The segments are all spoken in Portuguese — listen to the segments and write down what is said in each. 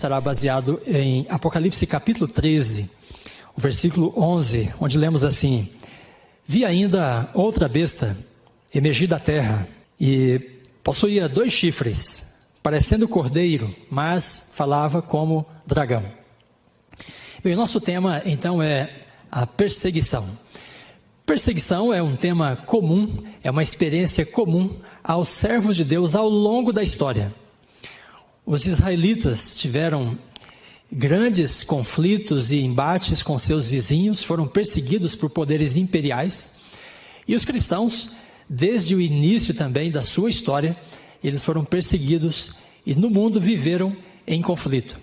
será baseado em Apocalipse capítulo 13, o versículo 11, onde lemos assim: Vi ainda outra besta emergir da terra, e possuía 2 chifres, parecendo cordeiro, mas falava como dragão. Bem, o nosso tema então é a perseguição. Perseguição é um tema comum, é uma experiência comum aos servos de Deus ao longo da história. Os israelitas tiveram grandes conflitos e embates com seus vizinhos, foram perseguidos por poderes imperiais, e os cristãos, desde o início também da sua história, eles foram perseguidos e no mundo viveram em conflito.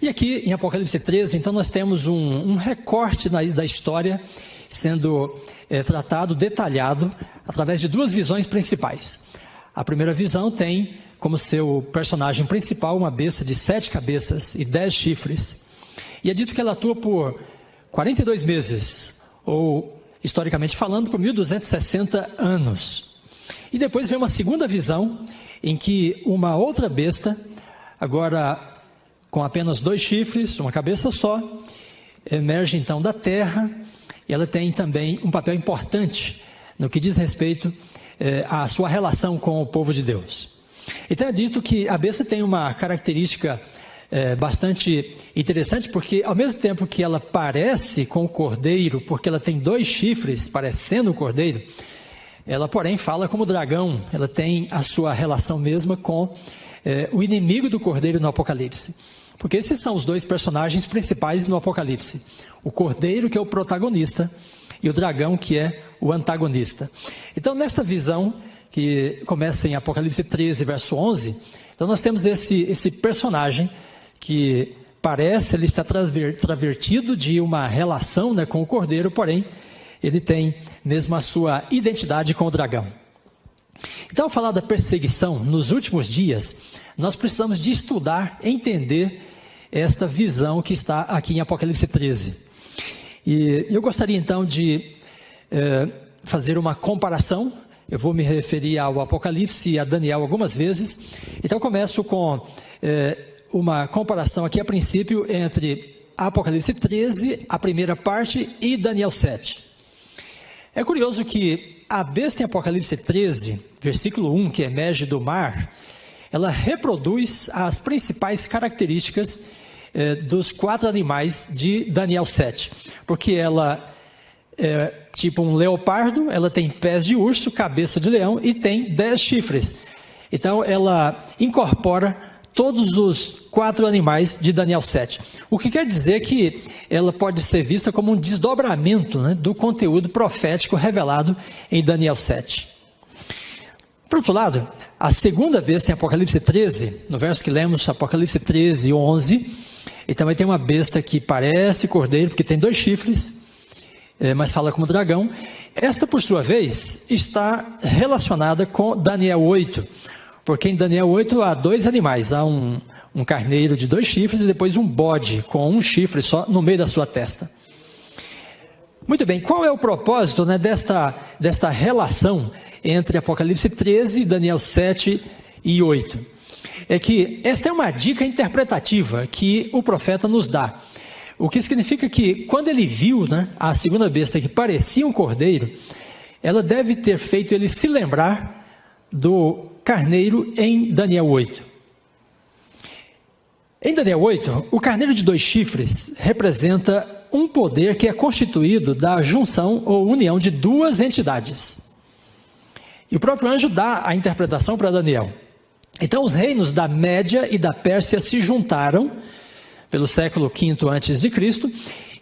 E aqui em Apocalipse 13, então nós temos um recorte da história sendo tratado, detalhado, através de 2 visões principais. A primeira visão tem como seu personagem principal uma besta de 7 cabeças e 10 chifres. E é dito que ela atua por 42 meses, ou, historicamente falando, por 1260 anos. E depois vem uma segunda visão, em que uma outra besta, agora com apenas 2 chifres, uma cabeça só, emerge então da terra, e ela tem também um papel importante no que diz respeito à sua relação com o povo de Deus. Então é dito que a besta tem uma característica bastante interessante, porque ao mesmo tempo que ela parece com o cordeiro, porque ela tem 2 chifres parecendo o cordeiro, ela porém fala como dragão, ela tem a sua relação mesma com o inimigo do cordeiro no Apocalipse. Porque esses são os 2 personagens principais no Apocalipse. O cordeiro, que é o protagonista, e o dragão, que é o antagonista. Então, nesta visão, que começa em Apocalipse 13, verso 11, então nós temos esse personagem que parece ele estar travertido de uma relação, né, com o cordeiro, porém, ele tem mesmo a sua identidade com o dragão. Então, ao falar da perseguição, nos últimos dias, nós precisamos de estudar, entender esta visão que está aqui em Apocalipse 13. E eu gostaria então de fazer uma comparação. Eu vou me referir ao Apocalipse e a Daniel algumas vezes. Então, começo com uma comparação aqui a princípio entre Apocalipse 13, a primeira parte, e Daniel 7. É curioso que a besta em Apocalipse 13, versículo 1, que emerge do mar, ela reproduz as principais características dos 4 animais de Daniel 7. Porque ela é tipo um leopardo, ela tem pés de urso, cabeça de leão e tem 10 chifres. Então ela incorpora todos os 4 animais de Daniel 7. O que quer dizer que ela pode ser vista como um desdobramento, né, do conteúdo profético revelado em Daniel 7. Por outro lado, a segunda besta em Apocalipse 13, no verso que lemos, Apocalipse 13, 11, e também tem uma besta que parece cordeiro, porque tem 2 chifres, mas fala como dragão. Esta, por sua vez, está relacionada com Daniel 8, porque em Daniel 8 há 2 animais, há um carneiro de 2 chifres e depois um bode com 1 chifre só no meio da sua testa. Muito bem, qual é o propósito, né, desta relação entre Apocalipse 13, Daniel 7 e 8? É que esta é uma dica interpretativa que o profeta nos dá. O que significa que quando ele viu, né, a segunda besta que parecia um cordeiro, ela deve ter feito ele se lembrar do carneiro em Daniel 8. Em Daniel 8, o carneiro de 2 chifres representa um poder que é constituído da junção ou união de 2 entidades. E o próprio anjo dá a interpretação para Daniel. Então, os reinos da Média e da Pérsia se juntaram pelo século V a.C.,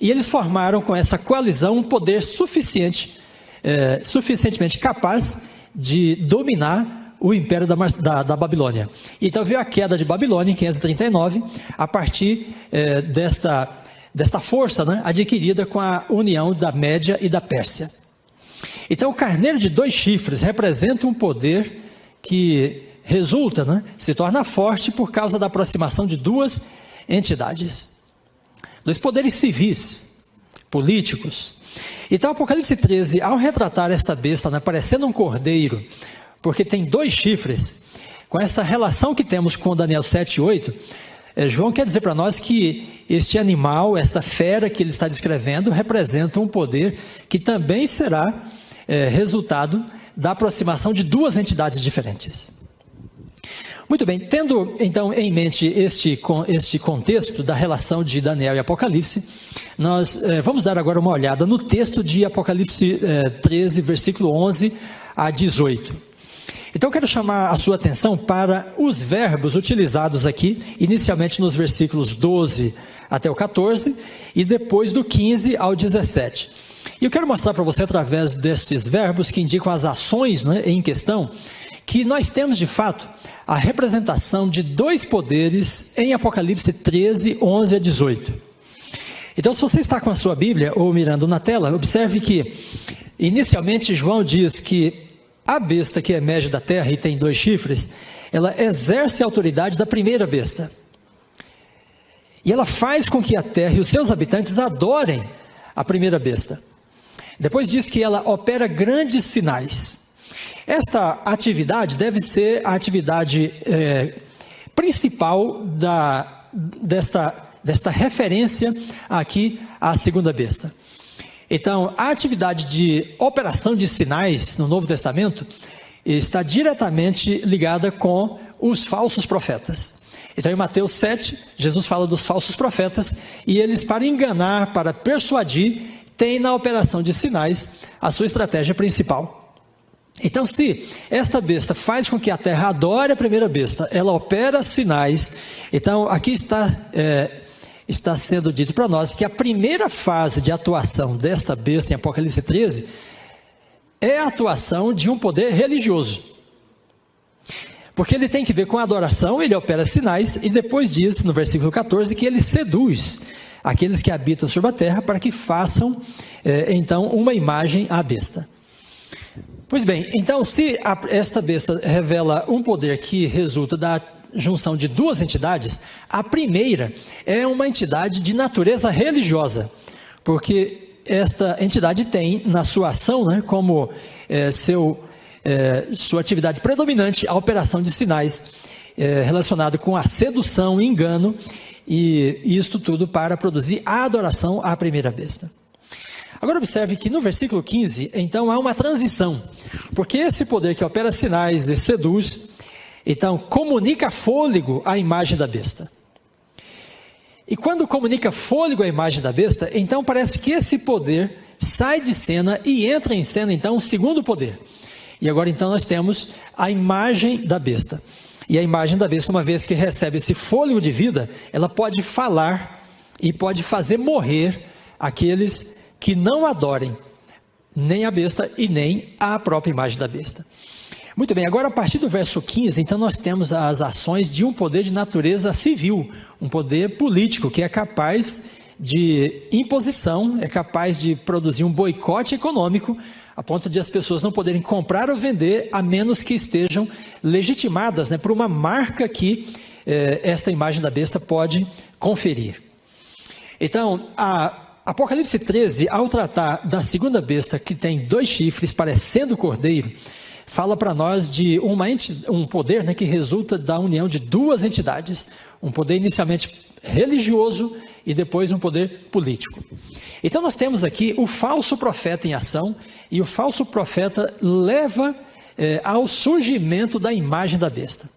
e eles formaram com essa coalizão um poder suficientemente capaz de dominar o império da Babilônia. Então veio a queda de Babilônia em 539, a partir desta força, né, adquirida com a união da Média e da Pérsia. Então o carneiro de 2 chifres representa um poder que resulta, né, se torna forte por causa da aproximação de 2 entidades, 2 poderes civis, políticos. Então Apocalipse 13, ao retratar esta besta, né, parecendo um cordeiro, porque tem 2 chifres, com essa relação que temos com Daniel 7 e 8, João quer dizer para nós que este animal, esta fera que ele está descrevendo, representa um poder que também será resultado da aproximação de duas entidades diferentes. Muito bem, tendo então em mente este contexto da relação de Daniel e Apocalipse, nós vamos dar agora uma olhada no texto de Apocalipse 13, versículo 11 a 18. Então eu quero chamar a sua atenção para os verbos utilizados aqui, inicialmente nos versículos 12 até o 14 e depois do 15 ao 17. E eu quero mostrar para você, através destes verbos que indicam as ações, né, em questão, que nós temos de fato a representação de dois poderes em Apocalipse 13, 11 a 18. Então, se você está com a sua Bíblia ou mirando na tela, observe que inicialmente João diz que a besta que emerge da terra e tem dois chifres, ela exerce a autoridade da primeira besta. E ela faz com que a terra e os seus habitantes adorem a primeira besta. Depois diz que ela opera grandes sinais. Esta atividade deve ser a atividade principal desta referência aqui à segunda besta. Então, a atividade de operação de sinais no Novo Testamento está diretamente ligada com os falsos profetas. Então, em Mateus 7, Jesus fala dos falsos profetas e eles, para enganar, para persuadir, têm na operação de sinais a sua estratégia principal. Então, se esta besta faz com que a terra adore a primeira besta, ela opera sinais, então aqui está sendo dito para nós que a primeira fase de atuação desta besta em Apocalipse 13 é a atuação de um poder religioso. Porque ele tem que ver com a adoração, ele opera sinais, e depois diz, no versículo 14, que ele seduz aqueles que habitam sobre a terra para que façam, então, uma imagem à besta. Pois bem, então, se esta besta revela um poder que resulta da junção de duas entidades, a primeira é uma entidade de natureza religiosa, porque esta entidade tem na sua ação, né, como sua atividade predominante, a operação de sinais relacionada com a sedução, engano, e isto tudo para produzir a adoração à primeira besta. Agora observe que no versículo 15, então há uma transição, porque esse poder que opera sinais e seduz, então comunica fôlego à imagem da besta. E quando comunica fôlego à imagem da besta, então parece que esse poder sai de cena e entra em cena então o segundo poder. E agora então nós temos a imagem da besta. E a imagem da besta, uma vez que recebe esse fôlego de vida, ela pode falar e pode fazer morrer aqueles que não adorem nem a besta e nem a própria imagem da besta. Muito bem, agora a partir do verso 15, então nós temos as ações de um poder de natureza civil, um poder político que é capaz de imposição, é capaz de produzir um boicote econômico, a ponto de as pessoas não poderem comprar ou vender, a menos que estejam legitimadas, né, por uma marca que esta imagem da besta pode conferir. Então, Apocalipse 13, ao tratar da segunda besta, que tem dois chifres, parecendo cordeiro, fala para nós de um poder, né, que resulta da união de duas entidades, um poder inicialmente religioso e depois um poder político. Então nós temos aqui o falso profeta em ação, e o falso profeta leva ao surgimento da imagem da besta.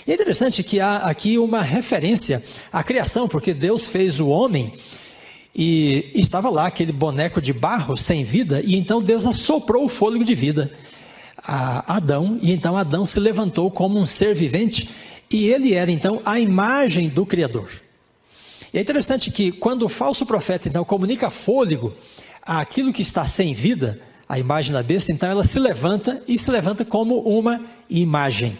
E é interessante que há aqui uma referência à criação, porque Deus fez o homem e estava lá aquele boneco de barro sem vida, e então Deus assoprou o fôlego de vida a Adão, e então Adão se levantou como um ser vivente, e ele era então a imagem do Criador. E é interessante que quando o falso profeta então comunica fôlego àquilo que está sem vida, a imagem da besta, então ela se levanta, e se levanta como uma imagem.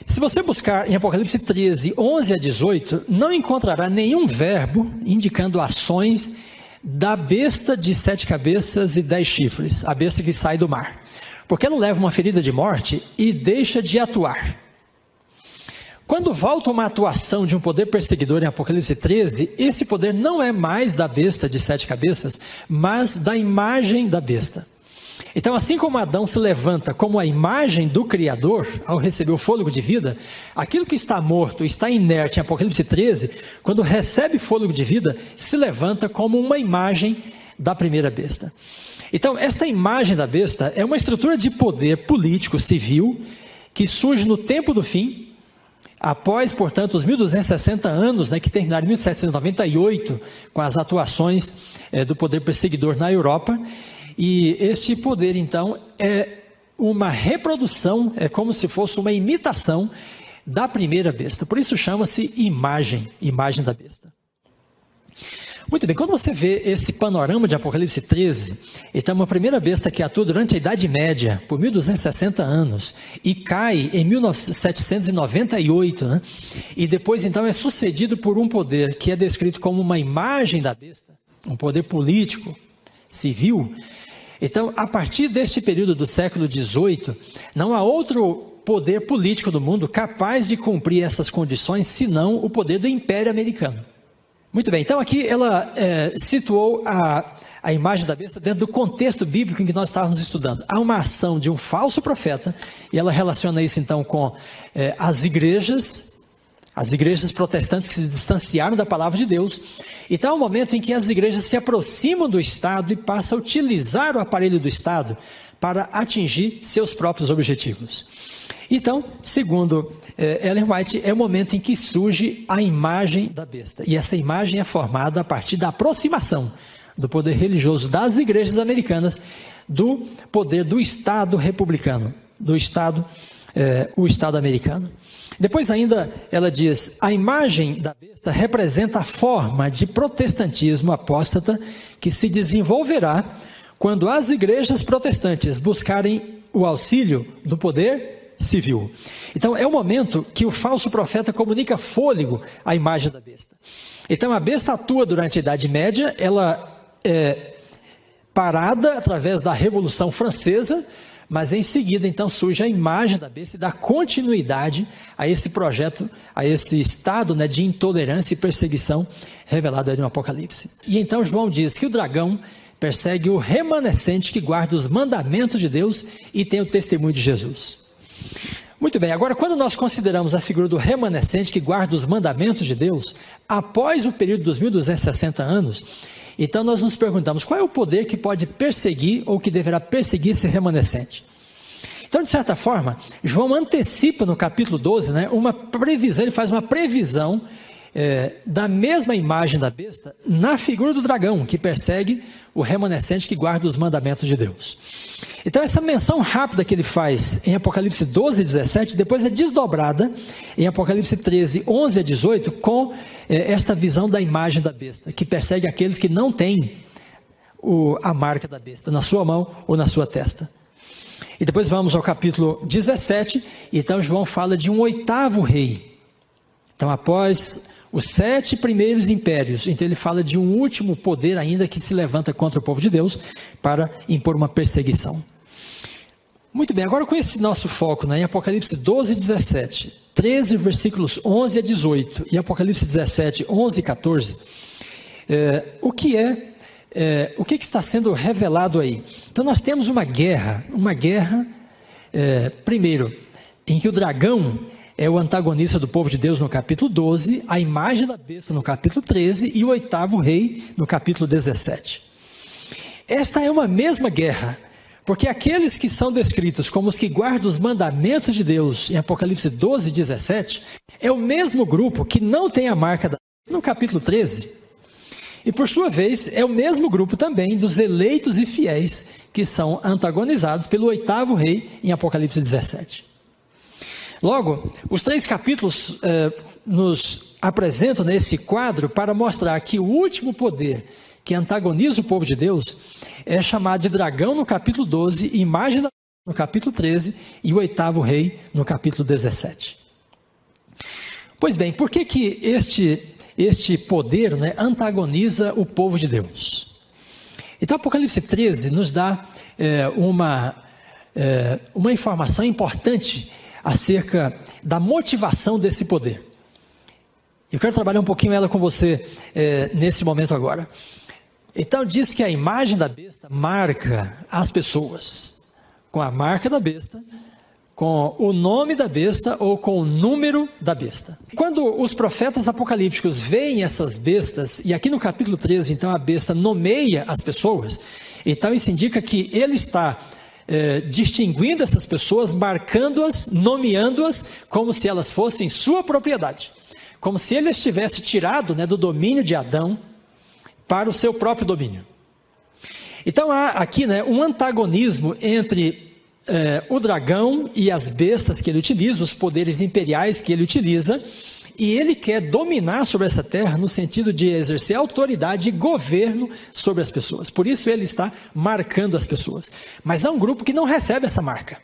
Se você buscar em Apocalipse 13, 11 a 18, não encontrará nenhum verbo indicando ações da besta de 7 cabeças e 10 chifres, a besta que sai do mar, porque ela leva uma ferida de morte e deixa de atuar. Quando volta uma atuação de um poder perseguidor em Apocalipse 13, esse poder não é mais da besta de 7 cabeças, mas da imagem da besta. Então, assim como Adão se levanta como a imagem do Criador, ao receber o fôlego de vida, aquilo que está morto, está inerte em Apocalipse 13, quando recebe fôlego de vida, se levanta como uma imagem da primeira besta. Então, esta imagem da besta é uma estrutura de poder político, civil, que surge no tempo do fim, após, portanto, os 1260 anos, que terminaram em 1798, com as atuações do poder perseguidor na Europa. E este poder, então, é uma reprodução, é como se fosse uma imitação da primeira besta. Por isso chama-se imagem da besta. Muito bem, quando você vê esse panorama de Apocalipse 13, então uma primeira besta que atua durante a Idade Média, por 1260 anos, e cai em 1798, e depois então é sucedido por um poder que é descrito como uma imagem da besta, um poder político, civil. Então, a partir deste período do século XVIII, não há outro poder político do mundo capaz de cumprir essas condições, senão o poder do Império Americano. Muito bem, então aqui ela situou a imagem da besta dentro do contexto bíblico em que nós estávamos estudando. Há uma ação de um falso profeta, e ela relaciona isso então com as igrejas protestantes que se distanciaram da palavra de Deus. Então há um momento em que as igrejas se aproximam do Estado e passam a utilizar o aparelho do Estado para atingir seus próprios objetivos. Então, segundo Ellen White, é o momento em que surge a imagem da besta. E essa imagem é formada a partir da aproximação do poder religioso das igrejas americanas do poder do Estado republicano, o Estado americano. Depois ainda ela diz, a imagem da besta representa a forma de protestantismo apóstata que se desenvolverá quando as igrejas protestantes buscarem o auxílio do poder civil. Então é o momento que o falso profeta comunica fôlego à imagem da besta. Então a besta atua durante a Idade Média, ela é parada através da Revolução Francesa, mas em seguida então surge a imagem da besta e dá continuidade a esse projeto, a esse estado de intolerância e perseguição revelado aí no Apocalipse. E então João diz que o dragão persegue o remanescente que guarda os mandamentos de Deus e tem o testemunho de Jesus. Muito bem, agora quando nós consideramos a figura do remanescente que guarda os mandamentos de Deus, após o período dos 1260 anos, então nós nos perguntamos, qual é o poder que pode perseguir ou que deverá perseguir esse remanescente? Então, de certa forma, João antecipa no capítulo 12, uma previsão, ele faz uma previsão da mesma imagem da besta na figura do dragão, que persegue o remanescente que guarda os mandamentos de Deus. Então essa menção rápida que ele faz em Apocalipse 12 e 17, depois é desdobrada em Apocalipse 13, 11 a 18, com esta visão da imagem da besta, que persegue aqueles que não têm a marca da besta, na sua mão ou na sua testa. E depois vamos ao capítulo 17, e então João fala de um oitavo rei. Então após os 7 primeiros impérios, então ele fala de um último poder ainda que se levanta contra o povo de Deus para impor uma perseguição. Muito bem, agora com esse nosso foco em Apocalipse 12 e 17, 13 versículos 11 a 18 e Apocalipse 17, 11 e 14, o que está sendo revelado aí? Então nós temos uma guerra, primeiro, em que o dragão é o antagonista do povo de Deus no capítulo 12, a imagem da besta no capítulo 13 e o oitavo rei no capítulo 17. Esta é uma mesma guerra, porque aqueles que são descritos como os que guardam os mandamentos de Deus em Apocalipse 12 e 17, é o mesmo grupo que não tem a marca da besta no capítulo 13. E por sua vez, é o mesmo grupo também dos eleitos e fiéis que são antagonizados pelo oitavo rei em Apocalipse 17. Logo, os 3 capítulos nos apresentam nesse quadro para mostrar que o último poder que antagoniza o povo de Deus é chamado de dragão no capítulo 12, imagem no capítulo 13 e o oitavo rei no capítulo 17. Pois bem, por que este poder antagoniza o povo de Deus? Então, Apocalipse 13 nos dá uma informação importante acerca da motivação desse poder. Eu quero trabalhar um pouquinho ela com você nesse momento agora. Então diz que a imagem da besta marca as pessoas, com a marca da besta, com o nome da besta ou com o número da besta. Quando os profetas apocalípticos veem essas bestas, e aqui no capítulo 13, então a besta nomeia as pessoas, então isso indica que ele está distinguindo essas pessoas, marcando-as, nomeando-as, como se elas fossem sua propriedade, como se ele as tivesse tirado, do domínio de Adão para o seu próprio domínio. Então há aqui um antagonismo entre o dragão e as bestas que ele utiliza, os poderes imperiais que ele utiliza, e ele quer dominar sobre essa terra no sentido de exercer autoridade e governo sobre as pessoas. Por isso ele está marcando as pessoas. Mas há um grupo que não recebe essa marca.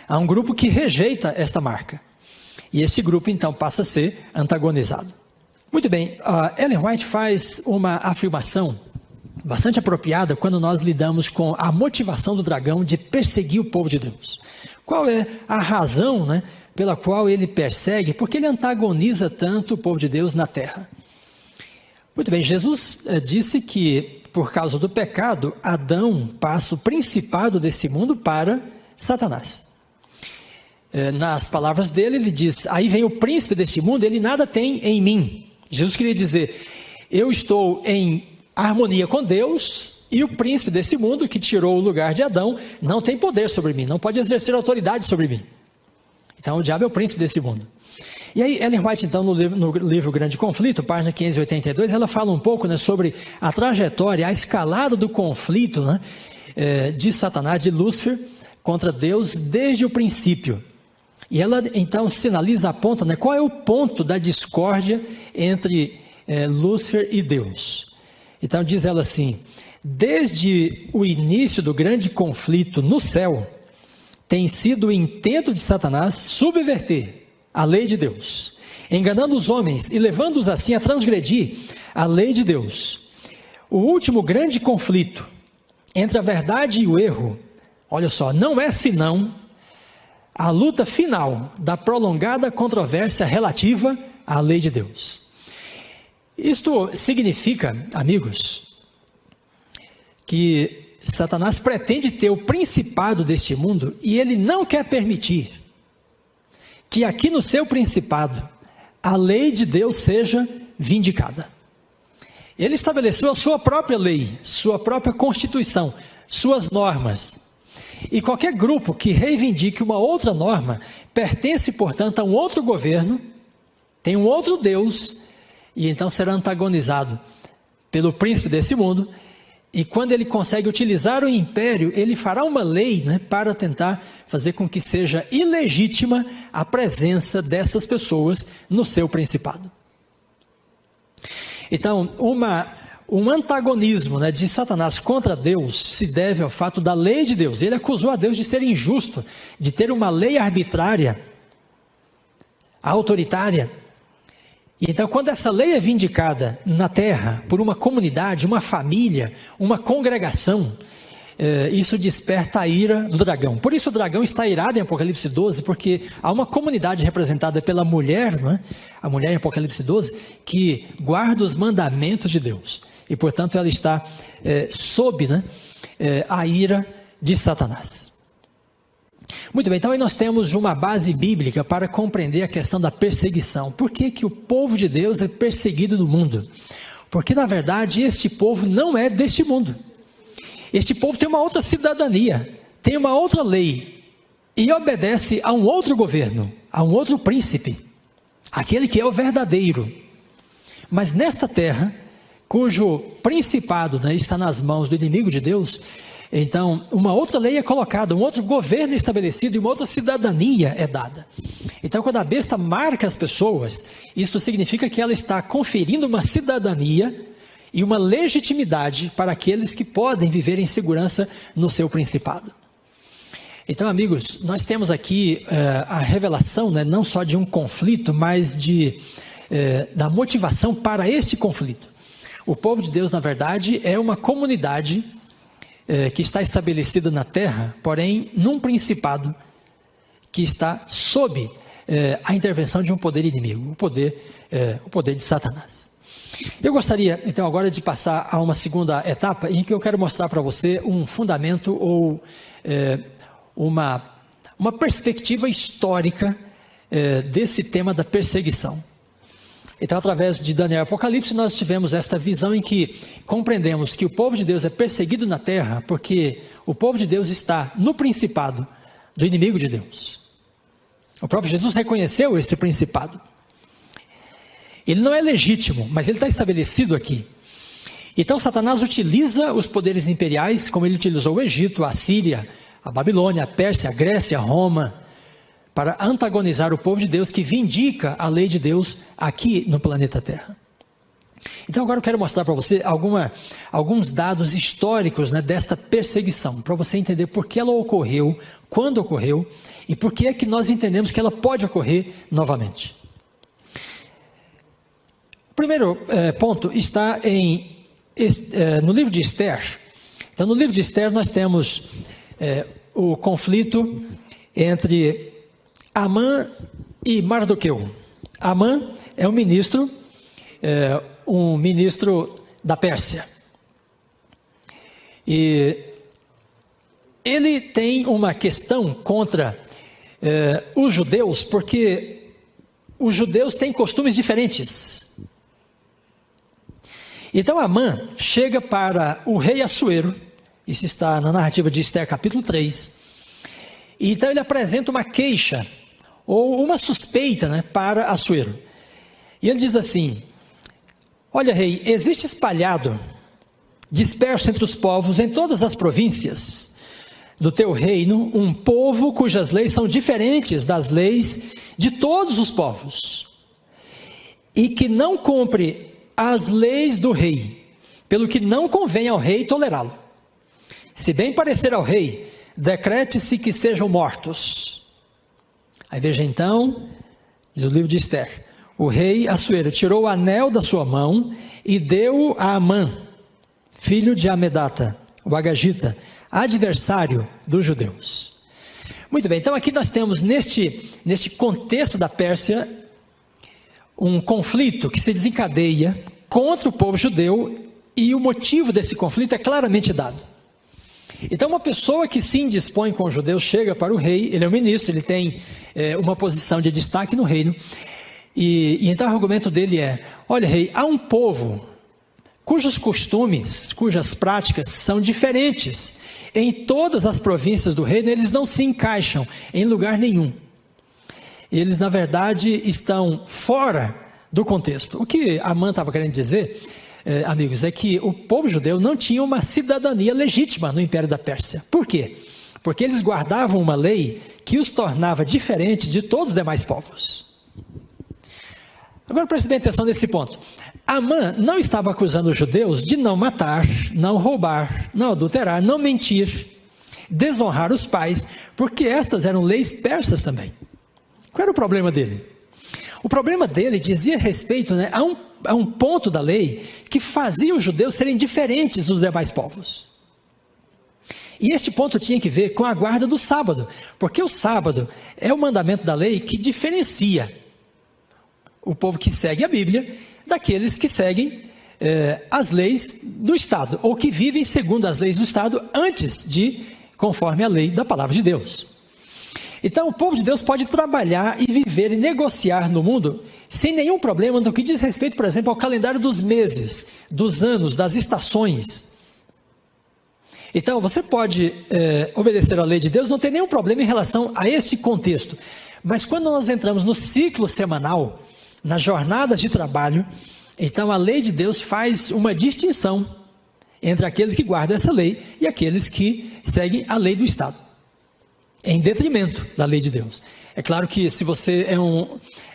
Há um grupo que rejeita esta marca. E esse grupo então passa a ser antagonizado. Muito bem, Ellen White faz uma afirmação bastante apropriada quando nós lidamos com a motivação do dragão de perseguir o povo de Deus. Qual é a razão, pela qual ele persegue? Porque ele antagoniza tanto o povo de Deus na terra. Muito bem, Jesus disse que por causa do pecado, Adão passa o principado desse mundo para Satanás. Nas palavras dele, ele diz: aí vem o príncipe deste mundo, ele nada tem em mim. Jesus queria dizer: eu estou em harmonia com Deus, e o príncipe desse mundo, que tirou o lugar de Adão, não tem poder sobre mim, não pode exercer autoridade sobre mim. Então o diabo é o príncipe desse mundo. E aí Ellen White, então, no livro Grande Conflito, página 582, ela fala um pouco sobre a trajetória, a escalada do conflito de Satanás, de Lúcifer, contra Deus desde o princípio. E ela então sinaliza, aponta qual é o ponto da discórdia entre Lúcifer e Deus. Então diz ela assim: desde o início do grande conflito no céu, tem sido o intento de Satanás subverter a lei de Deus, enganando os homens e levando-os assim a transgredir a lei de Deus. O último grande conflito entre a verdade e o erro, olha só, não é senão a luta final da prolongada controvérsia relativa à lei de Deus. Isto significa, amigos, que Satanás pretende ter o principado deste mundo e ele não quer permitir que aqui no seu principado a lei de Deus seja vindicada. Ele estabeleceu a sua própria lei, sua própria constituição, suas normas. E qualquer grupo que reivindique uma outra norma pertence, portanto, a um outro governo, tem um outro Deus, e então será antagonizado pelo príncipe desse mundo. E quando ele consegue utilizar o império, ele fará uma lei para tentar fazer com que seja ilegítima a presença dessas pessoas no seu principado. Então, um antagonismo de Satanás contra Deus se deve ao fato da lei de Deus. Ele acusou a Deus de ser injusto, de ter uma lei arbitrária, autoritária. E então, quando essa lei é vindicada na terra por uma comunidade, uma família, uma congregação, isso desperta a ira do dragão. Por isso o dragão está irado em Apocalipse 12, porque há uma comunidade representada pela mulher, a mulher em Apocalipse 12, que guarda os mandamentos de Deus. E portanto ela está sob a ira de Satanás. Muito bem, então aí nós temos uma base bíblica para compreender a questão da perseguição. Por que que o povo de Deus é perseguido no mundo? Porque na verdade este povo não é deste mundo. Este povo tem uma outra cidadania, tem uma outra lei e obedece a um outro governo, a um outro príncipe, aquele que é o verdadeiro. Mas nesta terra, cujo principado está nas mãos do inimigo de Deus, então uma outra lei é colocada, um outro governo estabelecido e uma outra cidadania é dada. Então quando a besta marca as pessoas, isso significa que ela está conferindo uma cidadania e uma legitimidade para aqueles que podem viver em segurança no seu principado. Então, amigos, nós temos aqui a revelação, não só de um conflito, mas da motivação para este conflito. O povo de Deus, na verdade, é uma comunidade que está estabelecida na terra, porém, num principado que está sob a intervenção de um poder inimigo, o poder de Satanás. Eu gostaria, então, agora de passar a uma segunda etapa em que eu quero mostrar para você um fundamento ou uma perspectiva histórica desse tema da perseguição. Então, através de Daniel e Apocalipse, nós tivemos esta visão em que compreendemos que o povo de Deus é perseguido na terra porque o povo de Deus está no principado do inimigo de Deus. O próprio Jesus reconheceu esse principado. Ele não é legítimo, mas ele está estabelecido aqui. Então, Satanás utiliza os poderes imperiais, como ele utilizou o Egito, a Síria, a Babilônia, a Pérsia, a Grécia, a Roma, para antagonizar o povo de Deus que vindica a lei de Deus aqui no planeta Terra. Então agora eu quero mostrar para você alguns dados históricos, né, desta perseguição, para você entender por que ela ocorreu, quando ocorreu e por que é que nós entendemos que ela pode ocorrer novamente. O primeiro ponto está no livro de Esther. Então no livro de Esther nós temos o conflito entre Amã e Mardoqueu. Amã é um ministro da Pérsia. E ele tem uma questão contra os judeus, porque os judeus têm costumes diferentes. Então Amã chega para o rei Assuero, isso está na narrativa de Esther capítulo 3, e então ele apresenta uma queixa, ou uma suspeita, né, para Assuero. E ele diz assim: olha rei, existe espalhado, disperso entre os povos, em todas as províncias do teu reino, um povo cujas leis são diferentes das leis de todos os povos, e que não cumpre as leis do rei, pelo que não convém ao rei tolerá-lo. Se bem parecer ao rei, decrete-se que sejam mortos. Aí veja então, diz o livro de Esther, o rei Assuero tirou o anel da sua mão e deu-o a Amã, filho de Amedata, o Agagita, adversário dos judeus. Muito bem, então aqui nós temos neste contexto da Pérsia, um conflito que se desencadeia contra o povo judeu, e o motivo desse conflito é claramente dado. Então uma pessoa que se indispõe com os judeus chega para o rei, ele é um ministro, ele tem uma posição de destaque no reino, e então o argumento dele é: olha rei, há um povo cujos costumes, cujas práticas são diferentes em todas as províncias do reino, eles não se encaixam em lugar nenhum. Eles na verdade estão fora do contexto. O que Amã estava querendo dizer, amigos, é que o povo judeu não tinha uma cidadania legítima no Império da Pérsia. Por quê? Porque eles guardavam uma lei que os tornava diferente de todos os demais povos. Agora preste bem atenção nesse ponto. Amã não estava acusando os judeus de não matar, não roubar, não adulterar, não mentir, desonrar os pais, porque estas eram leis persas também. Qual era o problema dele? O problema dele dizia respeito, né, a um ponto da lei que fazia os judeus serem diferentes dos demais povos. E este ponto tinha que ver com a guarda do sábado, porque o sábado é o mandamento da lei que diferencia o povo que segue a Bíblia daqueles que seguem as leis do Estado, ou que vivem segundo as leis do Estado antes de conforme a lei da palavra de Deus. Então o povo de Deus pode trabalhar e viver e negociar no mundo sem nenhum problema no que diz respeito, por exemplo, ao calendário dos meses, dos anos, das estações. Então você pode obedecer à lei de Deus, não tem nenhum problema em relação a este contexto. Mas quando nós entramos no ciclo semanal, nas jornadas de trabalho, então a lei de Deus faz uma distinção entre aqueles que guardam essa lei e aqueles que seguem a lei do Estado, em detrimento da lei de Deus. É claro que se você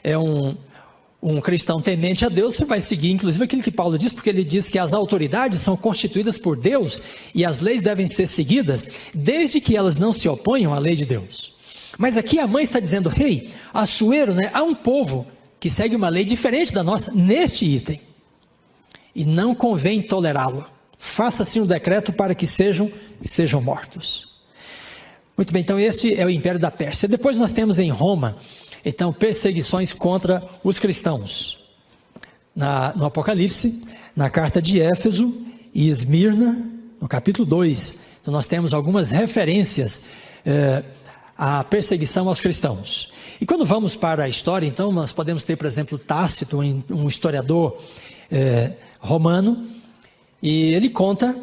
é um cristão temente a Deus, você vai seguir inclusive aquilo que Paulo diz, porque ele diz que as autoridades são constituídas por Deus e as leis devem ser seguidas desde que elas não se oponham à lei de Deus. Mas aqui a mãe está dizendo: rei, Assuero, né, há um povo que segue uma lei diferente da nossa neste item, e não convém tolerá-lo. Faça assim um decreto para que sejam mortos. Muito bem, então esse é o Império da Pérsia. Depois nós temos em Roma, então, perseguições contra os cristãos. no Apocalipse, na carta de Éfeso e Esmirna, no capítulo 2. Então nós temos algumas referências à perseguição aos cristãos. E quando vamos para a história, então, nós podemos ter, por exemplo, Tácito, um historiador romano, e ele conta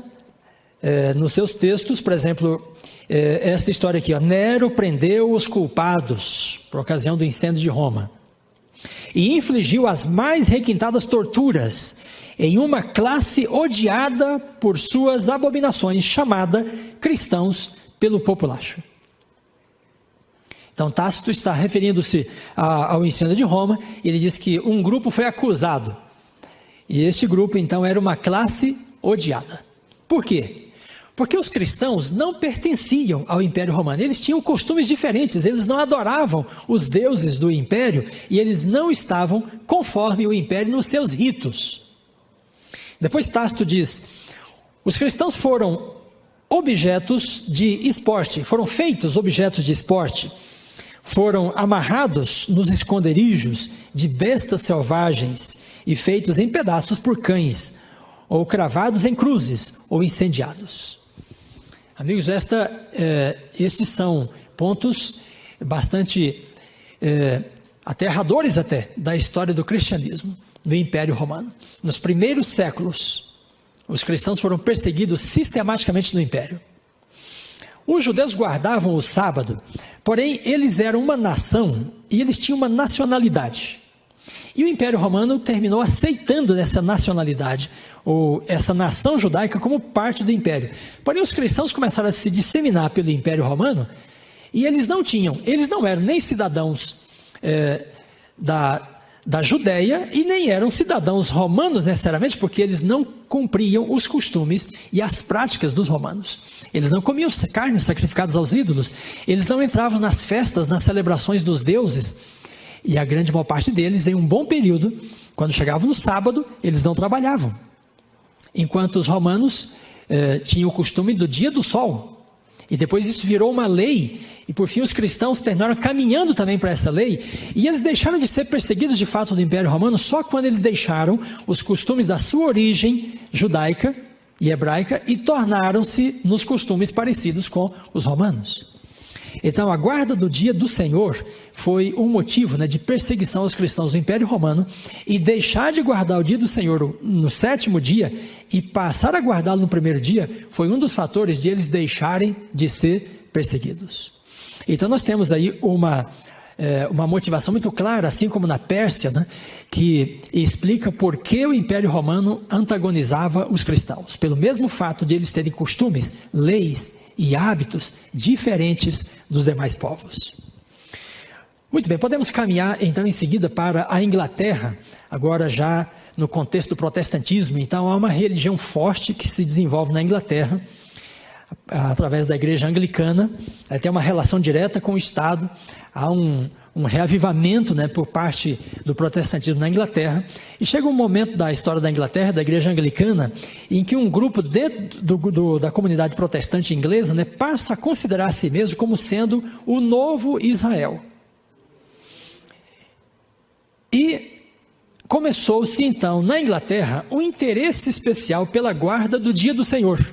nos seus textos, por exemplo, esta história aqui, ó, Nero prendeu os culpados por ocasião do incêndio de Roma e infligiu as mais requintadas torturas em uma classe odiada por suas abominações, chamada cristãos pelo populacho. Então Tácito está referindo-se ao incêndio de Roma, e ele diz que um grupo foi acusado, e este grupo então era uma classe odiada. Por quê? Porque os cristãos não pertenciam ao Império Romano, eles tinham costumes diferentes, eles não adoravam os deuses do Império, e eles não estavam conforme o Império nos seus ritos. Depois Tácito diz, os cristãos foram objetos de esporte, foram feitos objetos de esporte, foram amarrados nos esconderijos de bestas selvagens e feitos em pedaços por cães, ou cravados em cruzes, ou incendiados. Amigos, estes são pontos bastante aterradores até, da história do cristianismo, do Império Romano. Nos primeiros séculos, os cristãos foram perseguidos sistematicamente no Império. Os judeus guardavam o sábado, porém eles eram uma nação e eles tinham uma nacionalidade. E o Império Romano terminou aceitando essa nacionalidade, ou essa nação judaica, como parte do Império. Porém os cristãos começaram a se disseminar pelo Império Romano, e eles não eram nem cidadãos da Judéia, e nem eram cidadãos romanos necessariamente, porque eles não cumpriam os costumes e as práticas dos romanos. Eles não comiam carnes sacrificadas aos ídolos, eles não entravam nas festas, nas celebrações dos deuses, e a grande maior parte deles, em um bom período, quando chegavam no sábado, eles não trabalhavam, enquanto os romanos tinham o costume do dia do sol, e depois isso virou uma lei, e por fim os cristãos terminaram caminhando também para essa lei, e eles deixaram de ser perseguidos de fato do Império Romano só quando eles deixaram os costumes da sua origem judaica e hebraica e tornaram-se nos costumes parecidos com os romanos. Então a guarda do dia do Senhor foi um motivo de perseguição aos cristãos do Império Romano, e deixar de guardar o dia do Senhor no sétimo dia e passar a guardá-lo no primeiro dia foi um dos fatores de eles deixarem de ser perseguidos. Então nós temos aí uma motivação muito clara, assim como na Pérsia, que explica por que o Império Romano antagonizava os cristãos, pelo mesmo fato de eles terem costumes, leis e hábitos diferentes dos demais povos. Muito bem, podemos caminhar então em seguida para a Inglaterra, agora já no contexto do protestantismo. Então há uma religião forte que se desenvolve na Inglaterra, através da igreja anglicana. Ela tem uma relação direta com o Estado, há um reavivamento por parte do protestantismo na Inglaterra, e chega um momento da história da Inglaterra, da igreja anglicana, em que um grupo da comunidade protestante inglesa passa a considerar a si mesmo como sendo o novo Israel. E começou-se então na Inglaterra um interesse especial pela guarda do dia do Senhor.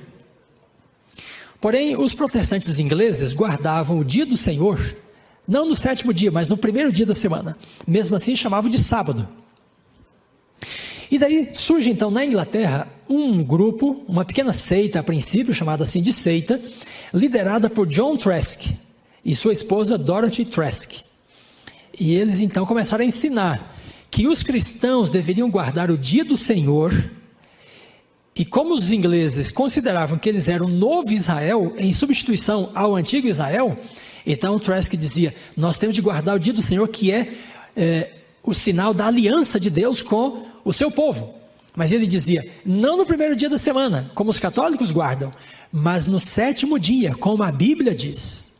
Porém, os protestantes ingleses guardavam o dia do Senhor, não no sétimo dia, mas no primeiro dia da semana. Mesmo assim, chamavam de sábado. E daí surge então na Inglaterra um grupo, uma pequena seita a princípio, chamada assim de seita, liderada por John Trask e sua esposa Dorothy Trask. E eles então começaram a ensinar que os cristãos deveriam guardar o dia do Senhor. E como os ingleses consideravam que eles eram o novo Israel, em substituição ao antigo Israel, então Trask dizia, nós temos de guardar o dia do Senhor, que é o sinal da aliança de Deus com o seu povo. Mas ele dizia, não no primeiro dia da semana, como os católicos guardam, mas no sétimo dia, como a Bíblia diz.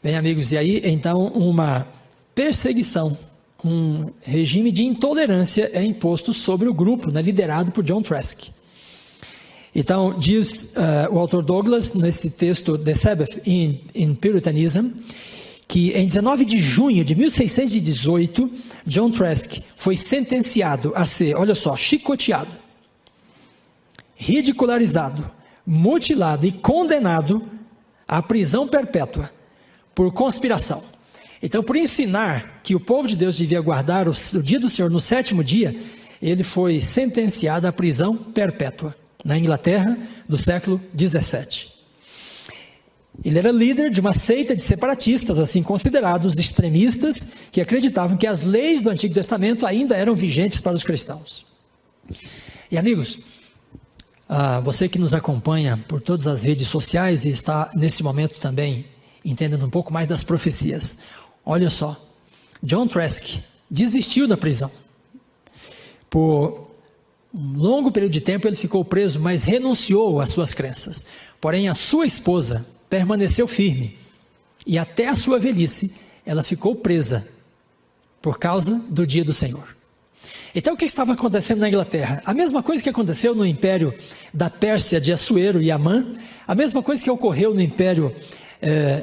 Bem, amigos, e aí então uma perseguição, um regime de intolerância é imposto sobre o grupo, liderado por John Trask. Então, diz o autor Douglas, nesse texto, The Sabbath in Puritanism, que em 19 de junho de 1618, John Trask foi sentenciado a ser, olha só, chicoteado, ridicularizado, mutilado e condenado à prisão perpétua por conspiração. Então, por ensinar que o povo de Deus devia guardar o dia do Senhor no 7º dia, ele foi sentenciado à prisão perpétua na Inglaterra do século 17. Ele era líder de uma seita de separatistas, assim considerados extremistas, que acreditavam que as leis do Antigo Testamento ainda eram vigentes para os cristãos. E amigos, você que nos acompanha por todas as redes sociais e está nesse momento também entendendo um pouco mais das profecias, olha só, John Trask desistiu da prisão. Por um longo período de tempo ele ficou preso, mas renunciou às suas crenças. Porém, a sua esposa permaneceu firme, e até a sua velhice, ela ficou presa, por causa do dia do Senhor. Então, o que estava acontecendo na Inglaterra? A mesma coisa que aconteceu no Império da Pérsia de Assuero e Amã, a mesma coisa que ocorreu no Império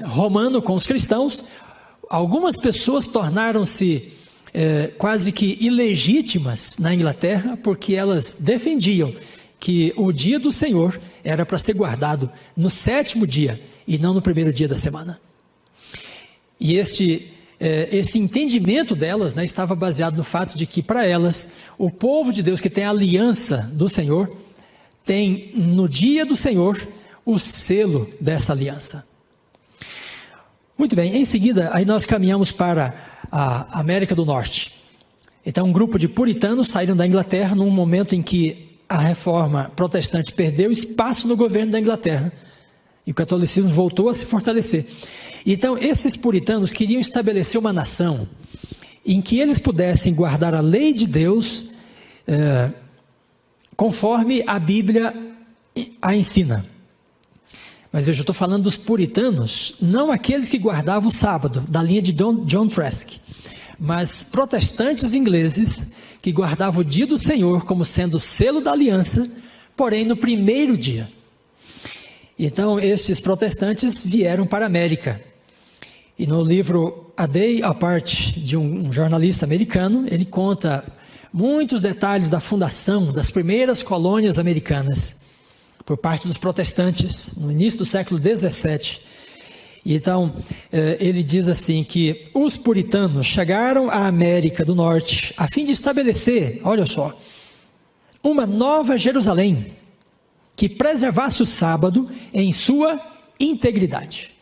Romano com os cristãos. Algumas pessoas tornaram-se quase que ilegítimas na Inglaterra, porque elas defendiam que o dia do Senhor era para ser guardado no 7º dia, e não no 1º dia da semana. E esse entendimento delas, estava baseado no fato de que, para elas, o povo de Deus que tem a aliança do Senhor, tem no dia do Senhor o selo dessa aliança. Muito bem, em seguida, aí nós caminhamos para a América do Norte. Então, um grupo de puritanos saíram da Inglaterra num momento em que a reforma protestante perdeu espaço no governo da Inglaterra, e o catolicismo voltou a se fortalecer. Então, esses puritanos queriam estabelecer uma nação em que eles pudessem guardar a lei de Deus conforme a Bíblia a ensina. Mas veja, eu estou falando dos puritanos, não aqueles que guardavam o sábado, da linha de John Trask, mas protestantes ingleses que guardavam o dia do Senhor como sendo o selo da aliança, porém no 1º dia. Então, esses protestantes vieram para a América. E no livro A Day Apart, de um jornalista americano, ele conta muitos detalhes da fundação das primeiras colônias americanas, por parte dos protestantes, no início do século 17. E então, ele diz assim que os puritanos chegaram à América do Norte a fim de estabelecer, olha só, uma nova Jerusalém, que preservasse o sábado em sua integridade.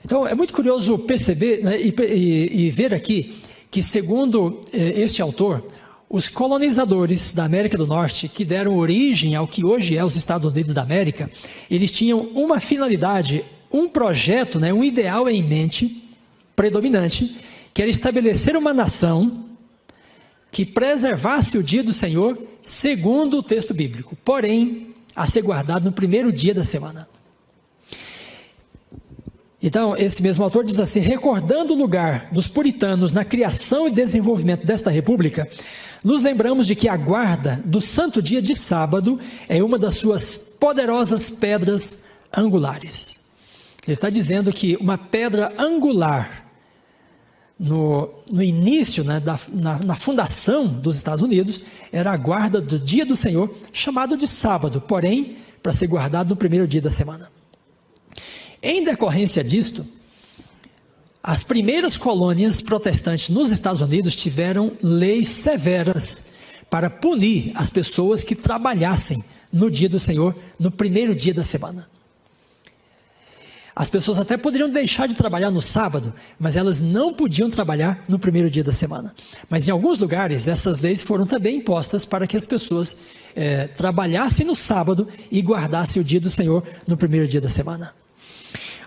Então, é muito curioso perceber e ver aqui que, segundo este autor, os colonizadores da América do Norte, que deram origem ao que hoje é os Estados Unidos da América, eles tinham uma finalidade, um projeto, um ideal em mente, predominante, que era estabelecer uma nação que preservasse o dia do Senhor, segundo o texto bíblico, porém, a ser guardado no 1º dia da semana. Então, esse mesmo autor diz assim: recordando o lugar dos puritanos na criação e desenvolvimento desta república, nos lembramos de que a guarda do santo dia de sábado é uma das suas poderosas pedras angulares. Ele está dizendo que uma pedra angular no início, na fundação dos Estados Unidos, era a guarda do dia do Senhor, chamado de sábado, porém, para ser guardado no 1º dia da semana. Em decorrência disto, as primeiras colônias protestantes nos Estados Unidos tiveram leis severas para punir as pessoas que trabalhassem no dia do Senhor, no 1º dia da semana. As pessoas até poderiam deixar de trabalhar no sábado, mas elas não podiam trabalhar no 1º dia da semana. Mas em alguns lugares, essas leis foram também impostas para que as pessoas trabalhassem no sábado e guardassem o dia do Senhor no 1º dia da semana.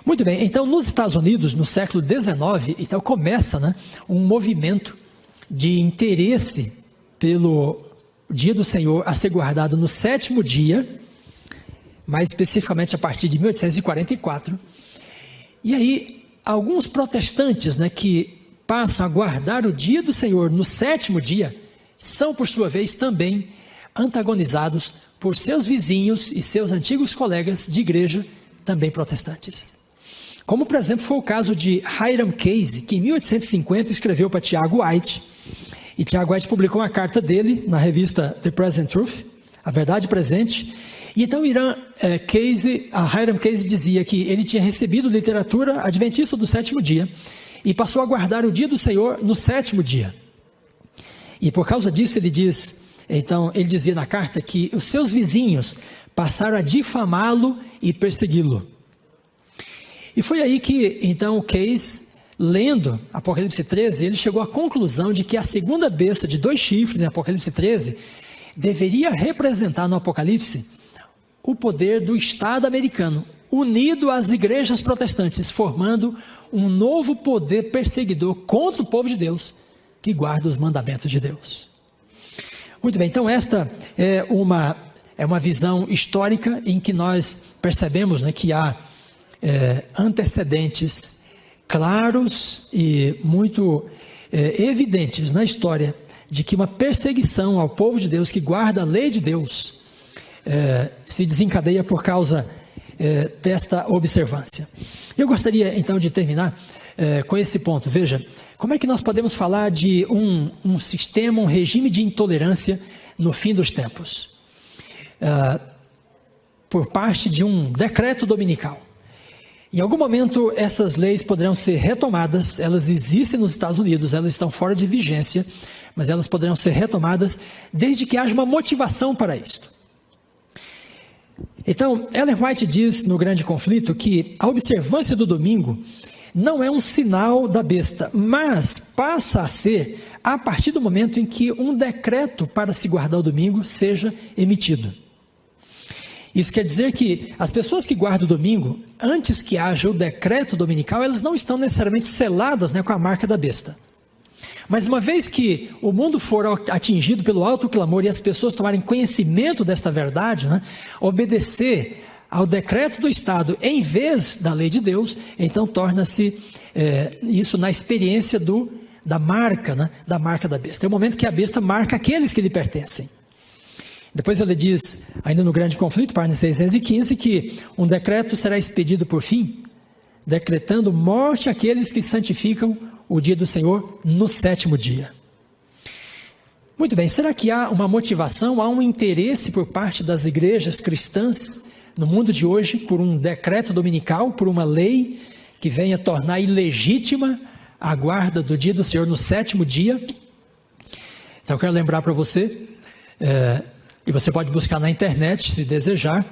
Muito bem, então nos Estados Unidos, no século XIX, então começa um movimento de interesse pelo dia do Senhor a ser guardado no 7º dia, mais especificamente a partir de 1844. E aí, alguns protestantes que passam a guardar o dia do Senhor no 7º dia, são por sua vez também antagonizados por seus vizinhos e seus antigos colegas de igreja, também protestantes. Como, por exemplo, foi o caso de Hiram Case, que em 1850 escreveu para Tiago White, e Tiago White publicou uma carta dele na revista The Present Truth, A Verdade Presente. E então Hiram Case dizia que ele tinha recebido literatura adventista do sétimo dia e passou a guardar o dia do Senhor no sétimo dia. E por causa disso ele dizia na carta que os seus vizinhos passaram a difamá-lo e persegui-lo. E foi aí que então o Case, lendo Apocalipse 13, ele chegou à conclusão de que a segunda besta de 2 chifres em Apocalipse 13 deveria representar no Apocalipse o poder do Estado americano, unido às igrejas protestantes, formando um novo poder perseguidor contra o povo de Deus, que guarda os mandamentos de Deus. Muito bem, então esta é uma visão histórica em que nós percebemos, né, que há antecedentes claros e muito evidentes na história de que uma perseguição ao povo de Deus que guarda a lei de Deus se desencadeia por causa desta observância. Eu gostaria então de terminar com esse ponto. Veja, como é que nós podemos falar de um sistema, um regime de intolerância no fim dos tempos? Por parte de um decreto dominical. Em algum momento essas leis poderão ser retomadas, elas existem nos Estados Unidos, elas estão fora de vigência, mas elas poderão ser retomadas desde que haja uma motivação para isso. Então, Ellen White diz no Grande Conflito que a observância do domingo não é um sinal da besta, mas passa a ser a partir do momento em que um decreto para se guardar o domingo seja emitido. Isso quer dizer que as pessoas que guardam o domingo, antes que haja o decreto dominical, elas não estão necessariamente seladas, né, com a marca da besta. Mas uma vez que o mundo for atingido pelo alto clamor e as pessoas tomarem conhecimento desta verdade, né, obedecer ao decreto do Estado em vez da lei de Deus, então torna-se isso na experiência da marca, né, da marca da besta. É o momento que a besta marca aqueles que lhe pertencem. Depois ele diz, ainda no Grande Conflito, página 615, que um decreto será expedido por fim, decretando morte àqueles que santificam o dia do Senhor no sétimo dia. Muito bem, será que há uma motivação, há um interesse por parte das igrejas cristãs no mundo de hoje por um decreto dominical, por uma lei que venha tornar ilegítima a guarda do dia do Senhor no sétimo dia? Então eu quero lembrar para você, e você pode buscar na internet, se desejar,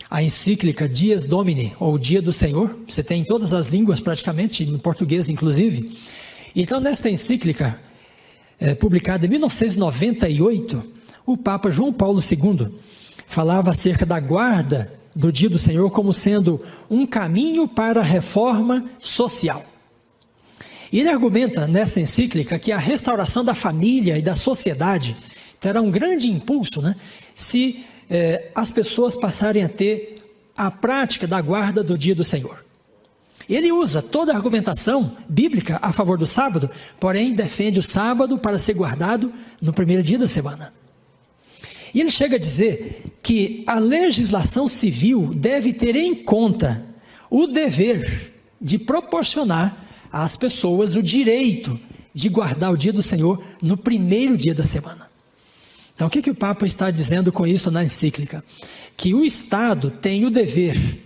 a encíclica Dies Domini, ou Dia do Senhor. Você tem em todas as línguas praticamente, em português inclusive. Então nesta encíclica, publicada em 1998, o Papa João Paulo II falava acerca da guarda do Dia do Senhor como sendo um caminho para a reforma social. E ele argumenta nessa encíclica que a restauração da família e da sociedade terá um grande impulso, né, se as pessoas passarem a ter a prática da guarda do dia do Senhor. Ele usa toda a argumentação bíblica a favor do sábado, porém defende o sábado para ser guardado no primeiro dia da semana. E ele chega a dizer que a legislação civil deve ter em conta o dever de proporcionar às pessoas o direito de guardar o dia do Senhor no primeiro dia da semana. Então, o que o Papa está dizendo com isso na encíclica? Que o Estado tem o dever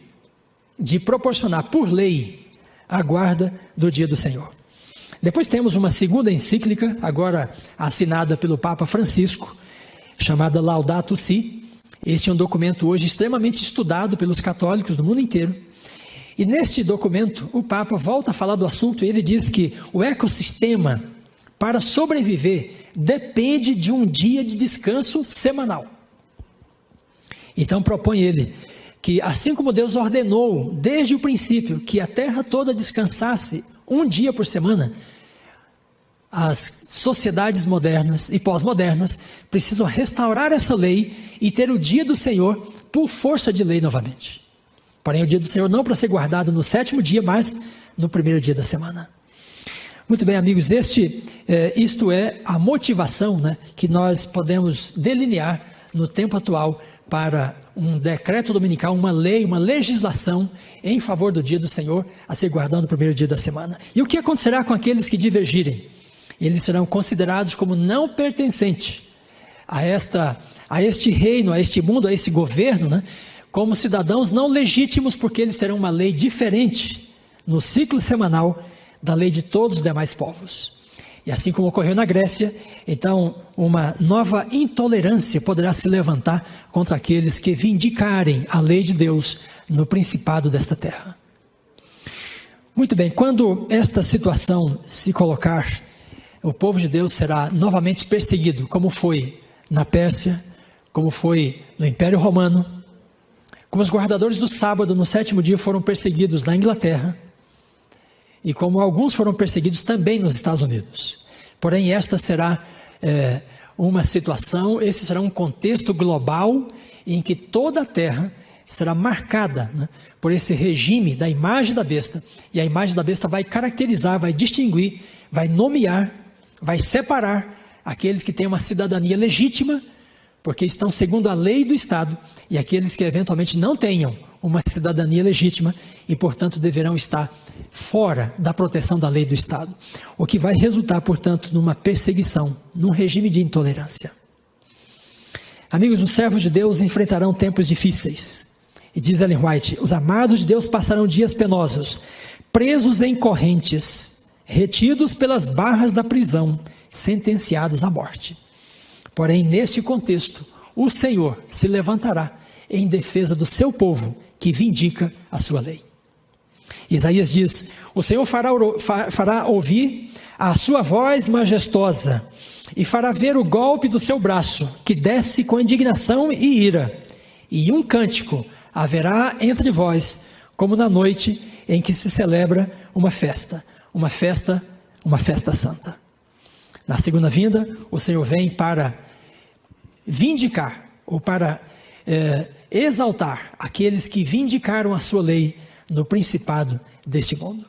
de proporcionar por lei a guarda do dia do Senhor. Depois temos uma segunda encíclica, agora assinada pelo Papa Francisco, chamada Laudato Si. Este é um documento hoje extremamente estudado pelos católicos do mundo inteiro. E neste documento, o Papa volta a falar do assunto e ele diz que o ecossistema, para sobreviver, depende de um dia de descanso semanal. Então propõe ele que assim como Deus ordenou desde o princípio que a terra toda descansasse um dia por semana, as sociedades modernas e pós-modernas precisam restaurar essa lei e ter o dia do Senhor por força de lei novamente. Porém o dia do Senhor não para ser guardado no sétimo dia, mas no primeiro dia da semana. Muito bem, amigos, isto é a motivação, né, que nós podemos delinear no tempo atual para um decreto dominical, uma lei, uma legislação em favor do dia do Senhor, a ser guardado no primeiro dia da semana. E o que acontecerá com aqueles que divergirem? Eles serão considerados como não pertencentes a este reino, a este mundo, a esse governo, né? Como cidadãos não legítimos, porque eles terão uma lei diferente no ciclo semanal da lei de todos os demais povos. E assim como ocorreu na Grécia, então uma nova intolerância poderá se levantar contra aqueles que vindicarem a lei de Deus no principado desta terra. Muito bem, quando esta situação se colocar, o povo de Deus será novamente perseguido, como foi na Pérsia, como foi no Império Romano, como os guardadores do sábado no 7º dia foram perseguidos na Inglaterra, e como alguns foram perseguidos também nos Estados Unidos. Porém, esta será uma situação, esse será um contexto global em que toda a terra será marcada, né, por esse regime da imagem da besta, e a imagem da besta vai caracterizar, vai distinguir, vai nomear, vai separar aqueles que têm uma cidadania legítima, porque estão segundo a lei do Estado, e aqueles que eventualmente não tenham uma cidadania legítima e, portanto, deverão estar fora da proteção da lei do Estado. O que vai resultar, portanto, numa perseguição, num regime de intolerância. Amigos, os servos de Deus enfrentarão tempos difíceis. E diz Ellen White, os amados de Deus passarão dias penosos, presos em correntes, retidos pelas barras da prisão, sentenciados à morte. Porém, neste contexto, o Senhor se levantará em defesa do seu povo, que vindica a sua lei. Isaías diz, o Senhor fará ouvir a sua voz majestosa, e fará ver o golpe do seu braço, que desce com indignação e ira, e um cântico haverá entre vós, como na noite em que se celebra uma festa santa. Na segunda vinda, o Senhor vem para vindicar, ou para exaltar aqueles que vindicaram a sua lei no principado deste mundo.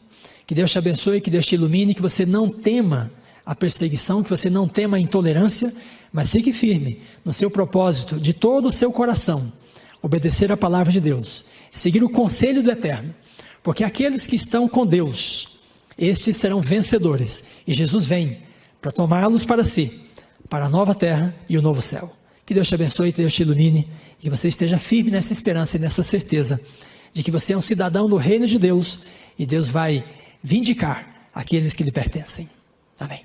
Que Deus te abençoe, que Deus te ilumine, que você não tema a perseguição, que você não tema a intolerância, mas fique firme no seu propósito, de todo o seu coração, obedecer a palavra de Deus, seguir o conselho do Eterno, porque aqueles que estão com Deus, estes serão vencedores, e Jesus vem para tomá-los para si, para a nova terra e o novo céu. Que Deus te abençoe, que Deus te ilumine, e que você esteja firme nessa esperança e nessa certeza, de que você é um cidadão do reino de Deus, e Deus vai vindicar aqueles que lhe pertencem. Amém.